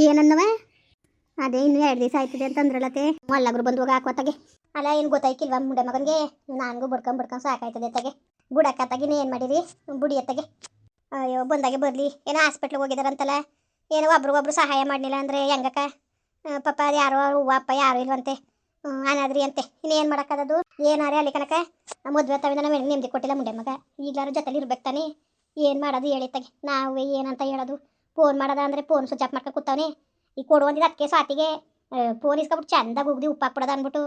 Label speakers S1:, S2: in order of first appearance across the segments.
S1: ಏನನ್ನವ ಅದೇ ಇನ್ನು 2 ದಿವಸ ಆಯ್ತದೆ ಅಂತಂದ್ರಲ್ಲತೆ ಮಲ್ಲಗರು ಬಂದು ಹಾಕೋತಾಗೆ ಅಲ್ಲ ಏನು ಗೊತ್ತಾಯ್ಕಿಲ್ವಾ ಮುಂಡೆ ಮಗನಿಗೆ ನನಗೂ ಬಡ್ಕೊಂಡ್ ಸಾಕಾಯ್ತದೆ ತಗೆ ಬುಡಕ್ಕತ್ತಾಗಿನ ಏನು ಮಾಡಿರಿ ಬುಡಿ ಎತ್ತಗೆ ಅಯ್ಯೋ ಬಂದಾಗೆ ಬರಲಿ ಏನೋ ಹಾಸ್ಪಿಟ್ಲಿಗೆ ಹೋಗಿದಾರಂತಲ್ಲ ಏನೋ ಒಬ್ರಿಗೊಬ್ರು ಸಹಾಯ ಮಾಡಲಿಲ್ಲ ಅಂದರೆ ಹೆಂಗಕ್ಕ ಪಾಪ ಅದು ಯಾರೋ ಹೂವು ಅಪ್ಪ ಯಾರು ಇಲ್ವಂತೆ ಅನಾದ್ರಿ ಅಂತೆ ಇನ್ನೇನು ಮಾಡೋಕ್ಕದದು ಏನಾರೇ ಅಲ್ಲಿ ಕನಕ ಮದುವೆ ತವಿಂದ ನಾವು ನೆಮ್ಮದಿ ಕೊಟ್ಟಿಲ್ಲ ಮುಂಡೆ ಮಗ ಈಗಲಾರು ಜೊತೆಲಿ ಇರ್ಬೇಕು ತಾನೆ ಏನು ಮಾಡೋದು ಹೇಳಿತ್ತಾಗೆ ನಾವು ಏನಂತ ಹೇಳೋದು ಫೋನ್ ಮಾಡೋದ ಅಂದರೆ ಫೋನ್ ಸ್ವಿಚ್ ಆಫ್ ಮಾಡ್ಕೊಂಡು ಕೂತವನೆ ಈಗ ಕೊಡುವಂದಿದ್ದು ಅದಕ್ಕೆ ಸ್ವಾತಿಗೆ ಫೋನ್ ಇಸ್ಕೊಬಿಟ್ಟು ಚಂದಾಗಿ ಉಗ್ದಿ ಉಪ್ಪು ಹಾಕ್ಬಿಡೋದು ಅಂದ್ಬಿಟ್ಟು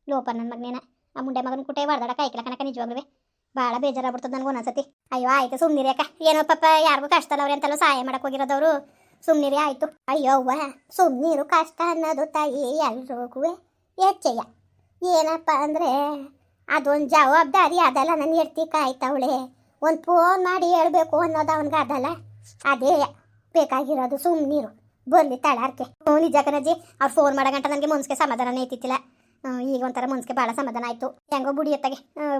S1: ಲೋಪ ನನ್ನ ಮಗನೇನ ಆ ಮುಂಡೆ ಮಗನ ಕುಟೆ ಹೊಡೆದಾಡ ಕಾಯ್ಕಿಲ್ಲ ಕನಕ ನಿಜವಾಗ್ಲೂ ಭಾಳ ಬೇಜಾರಾಗ್ಬಿಡ್ತದೆ ನನಗೆ ಒಂದೊಂದ್ಸತಿ ಅಯ್ಯೋ ಆಯ್ತು ಸುಮ್ಮನಿರಿ ಅಕ್ಕ ಏನೋ ಪಾಪ ಯಾರಿಗೂ ಕಷ್ಟ ಅಲ್ಲ ಅವ್ರೆ ಅಂತೆಲ್ಲ ಸಹಾಯ ಮಾಡಕ್ಕೆ ಹೋಗಿರೋದವರು ಸುಮ್ಮನಿರಿ ಆಯಿತು ಅಯ್ಯೋ ಅವ್ವ ಸುಮ್ಮನಿರು ಕಷ್ಟ ಅನ್ನೋದು ತಾಯಿ ಎಲ್ರಿಗೂ ಹೆಚ್ಚಯ್ಯ ಏನಪ್ಪ ಅಂದರೆ ಅದೊಂದು ಜವಾಬ್ದಾರಿ ಅದಲ್ಲ ನನ್ನ ಹೆಡ್ತಿ ಕಾಯ್ತವಳೆ ಒಂದು ಫೋನ್ ಮಾಡಿ ಹೇಳ್ಬೇಕು ಅನ್ನೋದು ಅವನಿಗೆ ಅದಲ್ಲ ಅದೇ ಬೇಕಾಗಿರೋದು ಸುಮ್ಮನಿರು ಬರಲಿ ತಳಾರ್ಕೆ ನಿಜ ಕಣಜ್ಜಿ ಅವ್ರು ಫೋನ್ ಮಾಡಗಂಟ ನನಗೆ ಮನ್ಸಿಗೆ ಸಮಾಧಾನ ಐತಿತ್ತಿಲ್ಲ ಈಗ ಒಂಥರ ಮನ್ಸಿಗೆ ಭಾಳ ಸಮಾಧಾನ ಆಯಿತು ಹೆಂಗೋ ಬುಡಿ ಎತ್ತಾಗೆ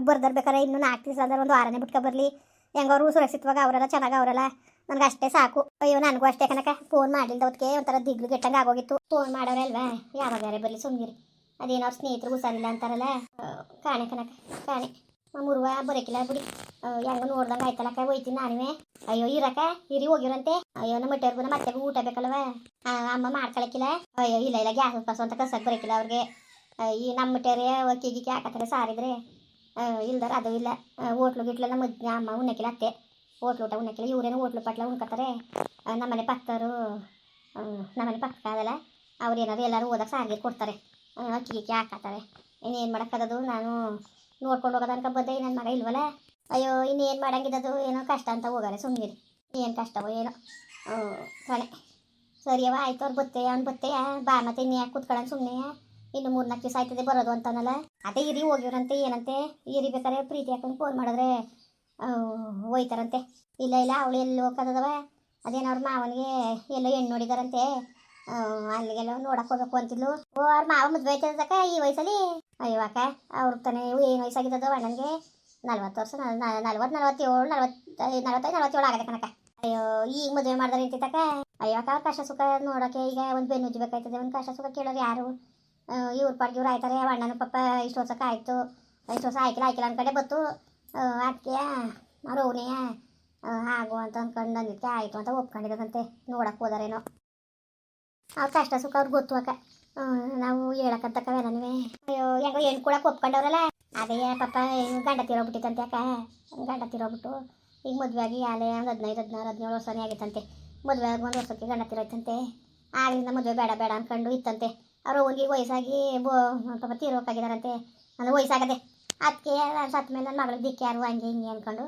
S1: ಬರ್ದರ್ಬೇಕಾರೆ ಇನ್ನೂ 4 ದಿವಸ ಅಂದ್ರೆ ಒಂದು 6ನೇ ಬಿಟ್ಕೊ ಬರಲಿ ಹೆಂಗೋ ಅವರು ಸುರಕ್ಷಿತವಾಗಿ ಅವರೆಲ್ಲ ಚೆನ್ನಾಗಿ ಅವರೆಲ್ಲ ನನಗೆ ಅಷ್ಟೇ ಸಾಕು ಅಯ್ಯೋ ನನಗೂ ಅಷ್ಟೇ ಕನಕ ಫೋನ್ ಮಾಡಿಲ್ದ ಹೊತ್ತಿಗೆ ಒಂಥರ ದಿಗ್ಲು ಗೆಟ್ಟಂಗೆ ಆಗೋಗಿತ್ತು ಫೋನ್ ಮಾಡೋರೆ ಅಲ್ವಾ ಯಾರೋ ಬೇರೆ ಬರಲಿ ಸುಮ್ಮನಿರಿ ಅದೇನೋ ಅವ್ರ ಸ್ನೇಹಿತರು ಹುಷಾರಿಲ್ಲ ಅಂತಾರಲ್ಲ ಕಾಣೆ ಕನಕ ಕಾಣೆ ಮುರುವ ಬರೋಕಿಲ್ಲ ಬಿಡಿ ಹೆಂಗೋ ನೋಡ್ದಂಗೆ ಆಯ್ತಲ್ಲಕ್ಕ ಹೋಯ್ತೀನಿ ನಾನುವೇ ಅಯ್ಯೋ ಇರಕ್ಕ ಹಿರಿ ಹೋಗಿರಂತೆ ಅಯ್ಯೋ ನಮ್ಮ ಮಟ್ಟೆಯವ್ರಿಗೂ ಮತ್ತೆ ಊಟ ಬೇಕಲ್ವ ಅಮ್ಮ ಮಾಡ್ಕೊಳಕ್ಕಿಲ್ಲ ಅಯ್ಯೋ ಇಲ್ಲ ಗ್ಯಾಸ್ ಕಸು ಅಂತ ಕಸಕ್ಕೆ ಬರೋಕಿಲ್ಲ ಅವ್ರಿಗೆ ಈ ನಮ್ಮ ಮಟ್ಟೆಯರೇ ಗಿಕ್ಕಿ ಹಾಕತ್ತಾರೆ ಸಾರಿದ್ರೆ ಇಲ್ದಾರ ಅದು ಇಲ್ಲ ಹೋಟ್ಲು ಗಿಟ್ಲೆಲ್ಲ ಮಧ್ಯ ಅಮ್ಮ ಉಣ್ಣಕ್ಕಿಲ್ಲ ಅತ್ತೆ ಹೋಟ್ಲು ಊಟ ಉಣ್ಣಕ್ಕಿಲ್ಲ ಇವರೇನೋ ಹೋಟ್ಲು ಪಟ್ಲ ಉಣ್ಕೊತಾರೆ ನಮ್ಮನೆ ಪಕ್ಕದವರು ನಮ್ಮನೆ ಪಕ್ಕದಲ್ಲ ಅವ್ರು ಏನಾದ್ರು ಎಲ್ಲರೂ ಓದಕ್ಕೆ ಸಾರಿಗೆ ಕೊಡ್ತಾರೆ ಗಿಕ್ಕಿ ಹಾಕತ್ತಾರೆ ಇನ್ನೇನು ಮಾಡೋಕ್ಕದದು ನಾನು ನೋಡ್ಕೊಂಡು ಹೋಗೋದು ಅನ್ಕ ಬಂದೆ ನನ್ನ ಮಗ ಇಲ್ವಲ್ಲ ಅಯ್ಯೋ ಇನ್ನೇನು ಮಾಡಂಗಿದ್ದದು ಏನೋ ಕಷ್ಟ ಅಂತ ಹೋಗಾರೆ ಸುಮ್ಮನಿರಿ ಏನು ಕಷ್ಟವೋ ಏನೋ ಕಣೆ ಸರಿಯವ ಆಯ್ತು ಅವ್ರು ಬತ್ತೆಯ ಅವ್ನು ಬತ್ತೆಯ ಬಾ ಮತ್ತೆ ಇನ್ನು ಯಾಕೆ ಕೂತ್ಕೊಳ್ಳೋಣ ಸುಮ್ಮನೆ ಇನ್ನು 3-4 ದಿವಸ ಆಯ್ತದೆ ಬರೋದು ಅಂತನಲ್ಲ ಅದೇ ಇರಿ ಹೋಗಿವ್ರಂತೆ ಏನಂತೆ ಇರಿ ಬೇಕಾರೆ ಪ್ರೀತಿ ಹಾಕೊಂಡು ಫೋನ್ ಮಾಡಿದ್ರೆ ಹೋಯ್ತಾರಂತೆ ಇಲ್ಲ ಅವಳು ಎಲ್ಲಿ ಹೋಗೋದವ ಅದೇನೋ ಅವ್ರ ಮಾವನಿಗೆ ಎಲ್ಲೋ ಹೆಣ್ಣು ನೋಡಿದಾರಂತೆ ಅಲ್ಲಿಗೆಲ್ಲ ನೋಡಕ್ಕೆ ಹೋಗ್ಬೇಕು ಅಂತಿದ್ಲು ಅವ್ರ ಮಾವ ಮದುವೆ ಆಯ್ತದಕ್ಕ ಈ ವಯಸ್ಸಲ್ಲಿ ಅಯ್ಯವಾಕ ಅವ್ರ ತಾನೇ ಏನು ವಯಸ್ಸಾಗಿದ್ದದು ಅಣ್ಣನಿಗೆ 40 ವರ್ಷ 47 ಆಗದೆ ಕನಕ ಅಯ್ಯೋ ಈಗ ಮದುವೆ ಮಾಡಿದ್ರೆ ನಿಂತಿದ್ದಕ್ಕ ಅಯ್ಯವಾಕ ಅವ್ರ ಕಷ್ಟ ಸುಖ ನೋಡೋಕ್ಕೆ ಈಗ ಒಂದು ಬೆನ್ನು ಉಜ್ಬೇಕಾಯ್ತದೆ ಒಂದು ಕಷ್ಟ ಸುಖ ಕೇಳೋರು ಯಾರು ಇವ್ರ ಪಾಡ್ಗೆ ಇವ್ರು ಆಯ್ತಾರೆ ಅಣ್ಣನ ಪಪ್ಪ ಇಷ್ಟು ವರ್ಷಕ್ಕೆ ಆಯಿತು ಇಷ್ಟು ವರ್ಷ ಆಯ್ಕಿಲ್ಲ ಅಂದ್ಕಡೆ ಬತ್ತು ಅದಕ್ಕೆ ಅವ್ರವನೇ ಆಗು ಅಂತ ಅಂದ್ಕೊಂಡು ಅಂದಿದ್ದಕ್ಕೆ ಆಯಿತು ಅಂತ ಒಪ್ಕೊಂಡಿರೋದಂತೆ ನೋಡಕ್ಕೆ ಹೋದಾರೇನೋ ಅವ್ರ ಕಷ್ಟ ಸುಖ ಅವ್ರಿಗೆ ಗೊತ್ತು ಅಕ್ಕ ನಾವು ಹೇಳಕ್ಕಂತಕ್ಕವೇನೇ ಅಯ್ಯೋ ಹೆಂಗೋ ಹೆಣ್ಣು ಕೊಡಕ್ಕೆ ಒಪ್ಕೊಂಡವ್ರಲ್ಲ ಅದೇ ಪಾಪ ಗಂಡ ತಿರೋಗ್ಬಿಟ್ಟಿತ್ತಂತೆ ಅಕ್ಕ ಗಂಡ ತಿರೋಗ್ಬಿಟ್ಟು ಈಗ ಮದುವೆ ಆಗಿ ಆಲೆ ಒಂದು 15-16-17 ವರ್ಷನೇ ಆಗಿತ್ತಂತೆ ಮದುವೆ ಆಗಿ 1 ವರ್ಷಕ್ಕೆ ಗಂಡ ತಿರೋಯ್ತಂತೆ ಆಗಲಿಂದ ಮದುವೆ ಬೇಡ ಅಂದ್ಕೊಂಡು ಇತ್ತಂತೆ ಅವರು ಅವನಿಗೆ ವಯಸ್ಸಾಗಿ ಪಾಪ ತೀರೋಕಾಗಿದಾರಂತೆ ಅಂದರೆ ವಯಸ್ಸಾಗದೆ ಅದಕ್ಕೆ ಸತ್ತ ಮೇಲೆ ನನ್ನ ಮಗಳಿಗೆ ದಿಕ್ಕೆ ಯಾರು ಹಂಗೆ ಹಿಂಗೆ ಅಂದ್ಕೊಂಡು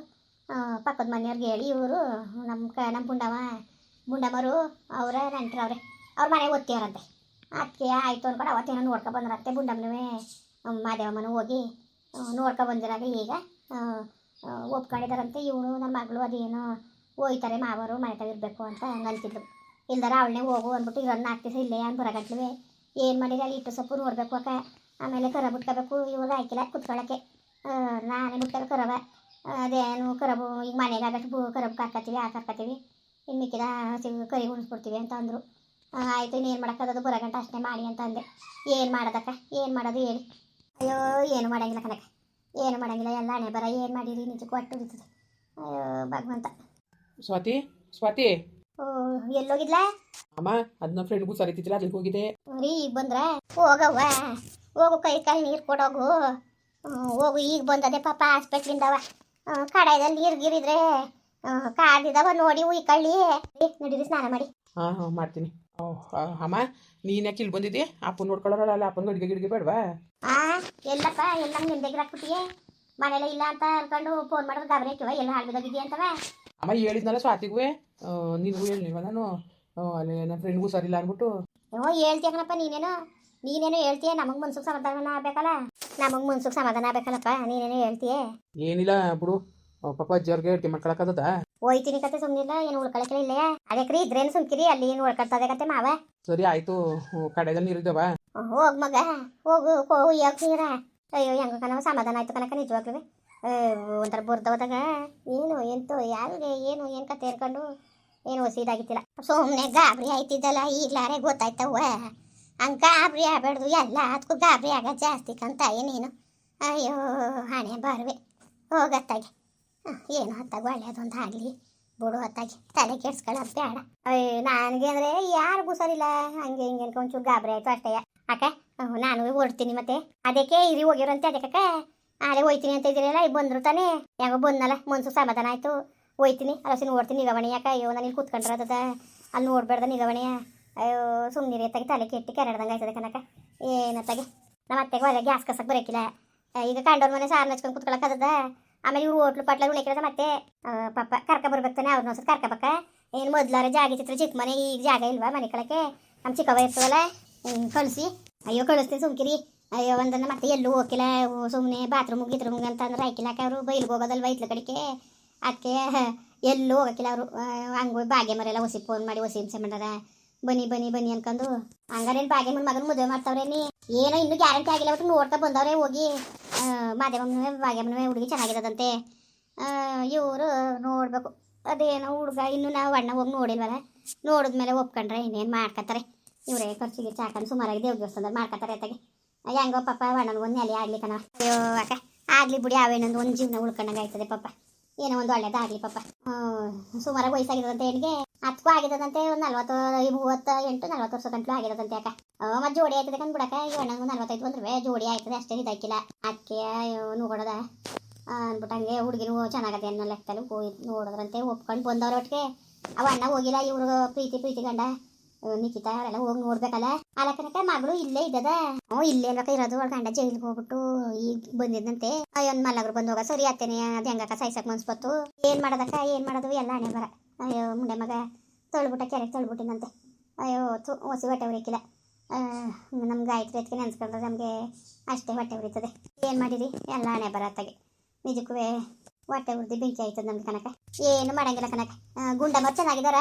S1: ಪಕ್ಕದ ಮನೆಯವ್ರಿಗೆ ಹೇಳಿ ಇವರು ನಮ್ಮ ಬುಂಡಮ್ಮರು ಅವರ ನೆಂಟ್ರವ್ರೆ ಅವ್ರ ಮನೆಗೆ ಓದ್ತೀವ್ರಂತೆ ಅದಕ್ಕೆ ಆಯಿತು ಅಂದ್ಕೊಂಡು ಅವತ್ತೇನೋ ನೋಡ್ಕೊ ಬಂದ್ರಂತೆ ಬುಂಡಮ್ಮನವೇ ಮಾದೇವಮ್ಮನ ಹೋಗಿ ನೋಡ್ಕೊ ಬಂದಿರಾಗ ಈಗ ಒಪ್ಕೊಂಡಿದ್ದಾರಂತೆ ಇವಳು ನನ್ನ ಮಗಳು ಅದೇನೋ ಹೋಯ್ತಾರೆ ಮಾವರು ಮನೆ ಇರಬೇಕು ಅಂತ ಅಂತಿದ್ರು ಇಲ್ದಾರ ಅವಳನ್ನೇ ಹೋಗು ಅಂದ್ಬಿಟ್ಟು ಇರೋದು 4 ದಿವಸ ಇಲ್ಲೇ ಅಂತ ಬರಗಟ್ಲುವೆ ಏನು ಮಾಡಿದ್ರೆ ಅಲ್ಲಿ ಇಟ್ಟು ಸೊಪ್ಪು ನೋಡಬೇಕು ಅಕ್ಕ ಆಮೇಲೆ ಕರ ಬಿಟ್ಕೋಬೇಕು ಇವಾಗ ಆಯ್ಕಿಲ್ಲ ಕುತ್ಕೊಳ್ಳೋಕ್ಕೆ ನಾನೇ ಬಿಟ್ಕೋಬೇಕು ಕರವ ಅದೇನು ಕರಬು ಈಗ ಮನೆಗೆ ಆಗಟ್ಟು ಕರಬು ಹಾಕತ್ತೀವಿ ಹಾಕತ್ತೀವಿ ಇನ್ನು ಮಿಕ್ಕಿದ ಕರಿ ಉಣಿಸ್ಬಿಡ್ತೀವಿ ಅಂತ ಅಂದರು ಆಯಿತು ಇನ್ನೇನು ಮಾಡೋಕ್ಕದದು ಬರಗಂಟ ಅಷ್ಟೇ ಮಾಡಿ ಅಂತ ಅಂದೆ ಏನು ಮಾಡೋದಕ್ಕ ಏನು ಮಾಡೋದು ಹೇಳಿ ಅಯ್ಯೋ ಏನು ಮಾಡೋಂಗಿಲ್ಲ ಕನಕ ಏನು ಮಾಡೋಂಗಿಲ್ಲ ಎಲ್ಲ ಹಣೆ ಬರ ಏನು ಮಾಡಿರಿ ನಿಜಕ್ಕೂ ಒಟ್ಟು ಉಳಿತದೆ ಅಯ್ಯೋ ಭಗವಂತ
S2: ಸ್ವಾತಿ
S1: ಎಲ್ಲೋಗಿದ್ಲಾ
S2: ಅಮ್ಮ ಅದನ್ನ ಫ್ರೆಂಡ್ಗೂ ಸರಿತಿದ್ದಿಲ್ಲ ಅದಕ್ಕೆ ಹೋಗಿದೆ
S1: ರೀ ಈಗ ಬಂದ್ರ ಹೋಗವ್ವ ಹೋಗು ಕೈ ಕಾಲು ನೀರು ಕೊಡೋಗು ಹೋಗು ಈಗ ಬಂದದೆ ಪಾಪ ಹಾಸ್ಪಿಟ್ಲಿಂದವ ಕಡಾಯದಲ್ಲಿ ನೀರು ಗೀರಿದ್ರೆ ಕಾದಿದವ ನೋಡಿ ಉಯ್ಕಳ್ಳಿ ನಡೀರಿ ಸ್ನಾನ ಮಾಡಿ
S2: ಹಾಂ ಮಾಡ್ತೀನಿ ಅಮ್ಮ ನೀನು ಯಾಕೆ ಇಲ್ಲಿ ಬಂದಿದ್ದೆ ಅಪ್ಪನ ನೋಡ್ಕೊಳ್ಳೋರಲ್ಲ ಅಪ್ಪನ ಗಿಡಿಗೆ ಬೇಡವಾ
S1: ಎಲ್ಲಪ್ಪ ಎಲ್ಲ ನಿಮ್ದೆಗೆ ಹಾಕ್ಬಿಟ್ಟಿಯೇ ಮನೆಯಲ್ಲ ಇಲ್ಲ ಅಂತ ಅನ್ಕೊಂಡು ಫೋನ್ ಮಾಡಿದ್ರೆ ಗಾಬರಿ ಹಾಕಿವ ಎಲ್ಲ ಹಾಳ್ಬಿದ್ದಾಗಿದೆಯಾ ಅಂತವ
S2: ಅಮ್ಮ ಹೇಳಿದ್ನಲ್ಲ ಸ್ವಾತಿಗೂ ನಿನಗೂ ಹೇಳಿಲ್ವ ನಾನು ಅಲ್ಲಿ ನನ್ನ ಫ್ರೆಂಡ್ಗೂ ಸರಿಲ್ಲ ಅಂದ್ಬಿಟ್ಟು
S1: ಹೇಳ್ತೀಯ ಕಣಪ್ಪ ನೀನೇನೋ ಹೇಳ್ತೀಯ ನಮಗೆ ಮನ್ಸಿಗೆ ಸಮಾಧಾನ ಆಗ್ಬೇಕಲ್ಲ ನಮಗೆ ಮನ್ಸಿಗೆ ಸಮಾಧಾನ ಆಗ್ಬೇಕಲ್ಲಪ್ಪ ನೀನೇನೋ ಹೇಳ್ತೀಯ
S2: ಏನಿಲ್ಲ ಬಿಡು ಪಾಪ ಅಜ್ಜಿಯವ್ರಿಗೆ ಹೇಳ್ತಿ ಮಾಡ್ಕೊಳಕ್ಕದ
S1: ಹೋಯ್ತೀನಿ ಕತೆ ಸುಮ್ಮನಿಲ್ಲ ಏನು ಉಳ್ಕೊಳಕ್ಕೆ ಇಲ್ಲ ಅದಕ್ಕೆ ಇದ್ರೇನು ಸುಮ್ಕಿರಿ ಅಲ್ಲಿ ಏನು ಉಳ್ಕೊಳ್ತದೆ ಕತೆ ಮಾವ
S2: ಸರಿ ಆಯ್ತು ಕಡೆಯಲ್ಲಿ ನೀರಿದ್ದವ
S1: ಹೋಗ್ ಮಗ ಹೋಗು ಯಾಕೆ ನೀರ ಅಯ್ಯೋ ಹೆಂಗ ಕಣವ ಸಮಾಧಾನ ಆಯ್ತು ಕನಕ ನಿಜವಾಗ್ಲೂ ಒಂಥರ ಬರ್ದ ಹೋದಾಗ ಏನು ಎಂತೋ ಯಾರಿಗೆ ಏನು ಕತೆ ಹೇಳ್ಕೊಂಡು ಏನು ಹೊಸಿದಾಗಿತ್ತಿಲ್ಲ ಸುಮ್ಮನೆ ಗಾಬರಿ ಆಯ್ತಿದ್ದಲ್ಲ ಈಗ್ಲಾರೆ ಗೊತ್ತಾಯ್ತವ ಹಂಗೆ ಗಾಬರಿ ಆಗ್ಬೇಡ್ದು ಎಲ್ಲ ಅದಕ್ಕೂ ಗಾಬರಿ ಆಗ ಜಾಸ್ತಿ ಕಂತ ನೀನು ಅಯ್ಯೋ ಹಣೆ ಬಾರ್ವೆ ಹೋಗತ್ತಾಗೆ ಏನು ಹೊತ್ತಾಗ ಒಳ್ಳೇದೊಂದು ಆಗಲಿ ಬಿಡು ಹೊತ್ತಾಗಿ ತಲೆ ಕೆಡ್ಸ್ಕೊಳ್ಳೋದು ಬೇಡ ಅಯ್ಯೋ ನನಗೆ ಅಂದರೆ ಯಾರಿಗೂ ಸರಿಲ್ಲ ಹಂಗೆ ಹಿಂಗೆ ಅನ್ಕೊಂಡು ಒಂಚೂರು ಗಾಬರಿ ಆಯಿತು ಅಷ್ಟೇ ಅಕ್ಕ ನಾನು ಓಡ್ತೀನಿ ಮತ್ತೆ ಅದಕ್ಕೆ ಇರಿ ಹೋಗಿರೋಂತೆ ಅದಕ್ಕೆ ಆಲೆ ಹೋಯ್ತೀನಿ ಅಂತ ಇದ್ದೀರಲ್ಲ ಈಗ ಬಂದ್ರು ತಾನೇ ಯಾಕೋ ಬಂದಲ್ಲ ಮನ್ಸು ಸಮಾಧಾನ ಆಯಿತು ಹೋಯ್ತೀನಿ ಅಲಸಿನ ಓಡ್ತೀನಿ ನಿಗವಣಿ ಯಾಕೆ ಅಯ್ಯೋ ನಾನು ಇಲ್ಲಿ ಕೂತ್ಕೊಂಡ್ರದ ಅಲ್ಲಿ ನೋಡ್ಬೇಡ್ದ ನಿಗವಣಿಯ ಅಯ್ಯೋ ಸುಮ್ಮನೆ ಎತ್ತಾಗಿ ತಲೆ ಕೆಟ್ಟಿ ಕೆರಡ್ದಂಗೆ ಆಯ್ತದೆ ಕನಕ ಏನತ್ತಾಗೆ ನಮ್ಮ ಅತ್ತೆಗೆ ಹೊರಗೆ ಗ್ಯಾಸ್ ಕಸಕ್ಕೆ ಬರೋಕಿಲ್ಲ ಈಗ ಕಂಡೋರ್ ಮನೆ ಸಾರು ನಚ್ಕೊಂಡು ಕೂತ್ಕೊಳ್ಳೋಕ್ಕದ ಆಮೇಲೆ ಇವ್ರು ಹೋಟ್ಲು ಪಟ್ಲ ಉಳಿಕಿರದ ಮತ್ತೆ ಪಾಪ ಕರ್ಕ ಬರ್ಬೇಕು ತಾನೆ ಅವ್ರನ್ನ ಹೊಸ ಕರ್ಕಬೇಕ ಏನು ಮೊದ್ಲಾರ ಜಾಗ ಚಿತ್ರ ಚಿಕ್ಕ ಮನೆ ಈಗ ಜಾಗ ಇಲ್ವಾ ಮನೆ ಕಳಕ್ಕೆ ನಮ್ಮ ಚಿಕ್ಕವ ಇರ್ತದಲ್ಲ ಕಳಿಸಿ ಅಯ್ಯೋ ಕಳಿಸ್ತೀನಿ ಸುಮ್ಕಿರಿ ಅಯ್ಯೋ ಒಂದನ್ನ ಮತ್ತೆ ಎಲ್ಲೂ ಹೋಗಿಲ್ಲ ಸುಮ್ಮನೆ ಬಾತ್ರೂಮ್ ಗಿತ್ರೂಮ್ಗೆ ಅಂತಂದ್ರೆ ಆಯ್ಕಿಲ್ಲ ಅವರು ಬೈಲ್ಗೆ ಹೋಗೋದಲ್ವ ಇತ್ಲ ಕಡೆಗೆ ಅದಕ್ಕೆ ಎಲ್ಲೂ ಹೋಗಕ್ಕಿಲ್ಲ ಅವರು ಹಂಗೆ ಬಾಗೆ ಮರೆಲ್ಲ ಹೊಸಿ ಫೋನ್ ಮಾಡಿ ಹೊಸಿ ಹಿಂಸೆ ಮಾಡ್ಯಾರ ಬನ್ನಿ ಬನ್ನಿ ಬನ್ನಿ ಅನ್ಕೊಂಡು ಹಂಗಾರೇನು ಬಾಗೆ ಮಗನ ಮದುವೆ ಮಾಡ್ತಾವ್ರೆ ನೀ ಏನೋ ಇನ್ನೂ ಗ್ಯಾರಂಟಿ ಆಗಿಲ್ಲ ಒಟ್ಟು ನೋಡ್ತಾ ಬಂದವ್ರೆ ಹೋಗಿ ಮಾದೇವಮ್ಮನವೇ ಬಾಗ್ಯಮ್ಮನವೇ ಹುಡುಗಿ ಚೆನ್ನಾಗಿರೋದಂತೆ ಇವರು ನೋಡ್ಬೇಕು ಅದೇನೋ ಹುಡುಗ ಇನ್ನೂ ನಾವು ಅಣ್ಣ ಹೋಗಿ ನೋಡಿಲ್ವಲ್ಲ ನೋಡಿದ್ಮೇಲೆ ಒಪ್ಕೊಂಡ್ರೆ ಇನ್ನೇನು ಮಾಡ್ಕೊತಾರೆ ಇವರೇ ಖರ್ಚಿಗೆ ಹಾಕೊಂಡು ಸುಮಾರಾಗಿ ದೇವ್ರ ದೇವಸ್ಥಾನದಲ್ಲಿ ಮಾಡ್ಕೊತಾರೆ ಅತ್ತಾಗೆ ಹೆಂಗೋ ಪಾಪ ಅಣ್ಣನಿಗೊಂದು ನೆಲೆ ಆಗ್ಲಿಕ್ಕನ ಅಯ್ಯೋ ಅಕ್ಕ ಆಗಲಿ ಬಿಡಿ ಅವೇನೊಂದು ಒಂದು ಜೀವನ ಉಳ್ಕೊಂಡಂಗೆ ಆಯ್ತದೆ ಪಾಪ ಏನೋ ಒಂದು ಒಳ್ಳೇದಾಗಲಿ ಪಾಪ ಸುಮಾರಾಗಿ ವಯಸ್ಸಾಗಿರೋದಂತೆ ಹೆಣ್ಣಿಗೆ ಹತ್ಕೂ ಆಗಿರೋದಂತೆ ಒಂದು 38-40 ವರ್ಷ ಗಂಟಲು ಆಗಿರೋದಂತೆ ಅಕ್ಕ ಮತ್ತೆ ಜೋಡಿ ಆಯ್ತದೆ ಕಂಡು ಬಿಡಕ್ಕ ಈ ಅಣ್ಣಂಗೆ 45 ಬಂದ್ರೆ ಜೋಡಿ ಆಯ್ತದೆ ಅಷ್ಟೇ ಇದಾಕಿಲ್ಲ ಅದಕ್ಕೆ ನೋಡೋದ ಅಂದ್ಬಿಟ್ಟಂಗೆ ಹುಡುಗಿನೂ ಚೆನ್ನಾಗದೆ ಅನ್ನೋ ಲೆಕ್ಕದಲ್ಲಿ ಹೋಗಿ ನೋಡೋದ್ರಂತೆ ಒಪ್ಕೊಂಡು ಬಂದವ್ರ ಒಟ್ಟಿಗೆ ಅವ ಅಣ್ಣ ಹೋಗಿಲ್ಲ ಇವ್ರು ಪ್ರೀತಿ ಗಂಡ ನಿಖಿತಾ ಅವರೆಲ್ಲ ಹೋಗಿ ನೋಡ್ಬೇಕಲ್ಲ ಅಲಕನಕ ಮಗಳು ಇಲ್ಲೇ ಇದ್ದದ ಇಲ್ಲೇ ಅಲ್ವಕ ಇರೋದು ಅವ್ರ ಗಂಡ ಜೈಲಿಗೆ ಹೋಗ್ಬಿಟ್ಟು ಈಗ ಬಂದಿದ್ದಂತೆ ಅಯ್ಯೊಂದು ಮಲ್ಲಗರು ಬಂದು ಹೋಗ ಸರಿ ಆತೇನೆ ಅದು ಹೆಂಗಕ್ಕ ಸಾಯ್ಸಕ್ ಮನ್ಸ್ಬತ್ತು ಏನ್ ಮಾಡೋದಕ್ಕ ಏನ್ ಮಾಡೋದು ಎಲ್ಲ ಹಣೆ ಬರ ಅಯ್ಯೋ ಮುಂಡೆ ಮಗ ತೊಳ್ಬಿಟ್ಟ ಕೆರೆಗೆ ತೊಳ್ಬಿಟ್ಟಿನಂತೆ ಅಯ್ಯೋ ಹೊಸಿ ಹೊಟ್ಟೆ ಉರಿಕಿಲ್ಲ ನಮ್ಗೆ ಗಾಯತ್ರಿ ಎತ್ಕೆ ನೆನ್ಸ್ಕೊಂಡ್ರೆ ನಮಗೆ ಅಷ್ಟೇ ಹೊಟ್ಟೆ ಉರಿತದೆ ಏನು ಮಾಡಿರಿ ಎಲ್ಲ ಹಣೆ ಬರತ್ತಾಗೆ ನಿಜಕ್ಕೂ ಹೊಟ್ಟೆ ಉರ್ದಿ ಬೆಂಕಿ ಆಯ್ತದೆ ನಮ್ಗೆ ಕನಕ ಏನು ಮಾಡಂಗಿಲ್ಲ ಕನಕ ಗುಂಡಮ್ಮ ಚೆನ್ನಾಗಿದಾರ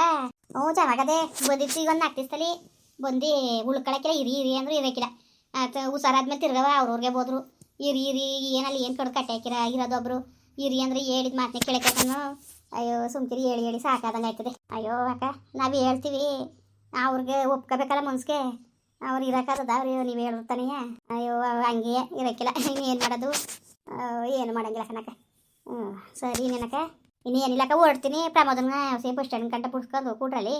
S1: ಚೆನ್ನಾಗದೆ ಬಂದಿತ್ತು ಈಗ ಒಂದು 4 ದಿವಸದಲ್ಲಿ ಬಂದು ಉಳ್ಕೊಳಕ್ಕಿಲ್ಲ ಇರಿ ಅಂದ್ರೆ ಇರೋಕಿಲ್ಲ ಹುಷಾರಾದ್ಮೇಲೆ ತಿರ್ಗವ ಅವ್ರವ್ರಿಗೆ ಹೋದ್ರು ಇರಿ ಏನಲ್ಲಿ ಏನು ಕಡ್ದು ಕಟ್ಟೆ ಹಾಕಿರ ಇರೋದೊಬ್ರು ಇರಿ ಅಂದ್ರೆ ಹೇಳಿದ ಮಾತನ್ನ ಕೇಳಕ್ಕನು ಅಯ್ಯೋ ಸುಮ್ಕಿರಿ ಹೇಳಿ ಸಾಕಾದಂಗೆ ಆಯ್ತದೆ ಅಯ್ಯೋ ಅಕ್ಕ ನಾವು ಹೇಳ್ತೀವಿ ಅವ್ರಿಗೆ ಒಪ್ಕೋಬೇಕಲ್ಲ ಮನ್ಸಿಗೆ ಅವ್ರು ಇರೋಕ್ಕಾಗದ ಅವ್ರು ನೀವು ಹೇಳ್ತಾನೆ ಅಯ್ಯೋ ಹಂಗೆ ಇರೋಕ್ಕಿಲ್ಲ ಏನು ಮಾಡೋದು ಏನು ಮಾಡಂಗಿಲ್ಲ ಕನಕ ಸರಿ ನೆನಕ ಇನ್ನೇನಿಲ್ಲಕ್ಕ ಓಡ್ತೀನಿ ಪ್ರಮೋದನ ಬಸ್ ಸ್ಟ್ಯಾಂಡ್ ಗಂಟೆ ಪುಡ್ಸ್ಕೊಂಡು ಕೂಟ್ರಲ್ಲಿ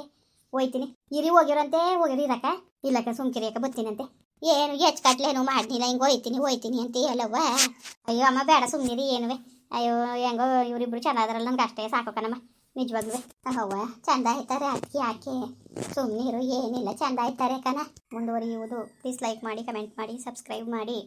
S1: ಹೋಯ್ತೀನಿ ಇರಿ ಹೋಗಿರಂತೆ ಹೋಗಿರಿ ಇರಕ್ಕ ಇಲ್ಲಕ್ಕ ಸುಮ್ಕಿರಿ ಅಕ್ಕ ಬರ್ತೀನಂತೆ ಏನು ಹೆಚ್ಚು ಕಟ್ಲೇನು ಮಾಡ್ನಿಲ್ಲ ಹಿಂಗೆ ಹೋಯ್ತೀನಿ ಅಂತ ಹೇಳವ್ವ ಅಯ್ಯೋ ಅಮ್ಮ ಬೇಡ ಸುಮ್ಮನಿರಿ ಏನುವೆ ಅಯ್ಯೋ ಹೆಂಗೋ ಇವರಿಬ್ರು ಚೆನ್ನಾದ್ರಲ್ಲ ನಮ್ಗೆ ಅಷ್ಟೇ ಸಾಕು ಕಣಮ್ಮ ನಿಜವಾಗ್ಲೂ ಅವ್ವ ಚಂದ ಆಯ್ತಾರೆ ಯಾಕೆ ಸುಮ್ಮನಿರು ಏನಿಲ್ಲ ಚಂದ ಆಯ್ತಾರೆ ಕಣ ಮುಂದುವರಿಯುವುದು ಪ್ಲೀಸ್ ಲೈಕ್ ಮಾಡಿ ಕಮೆಂಟ್ ಮಾಡಿ ಸಬ್ಸ್ಕ್ರೈಬ್ ಮಾಡಿ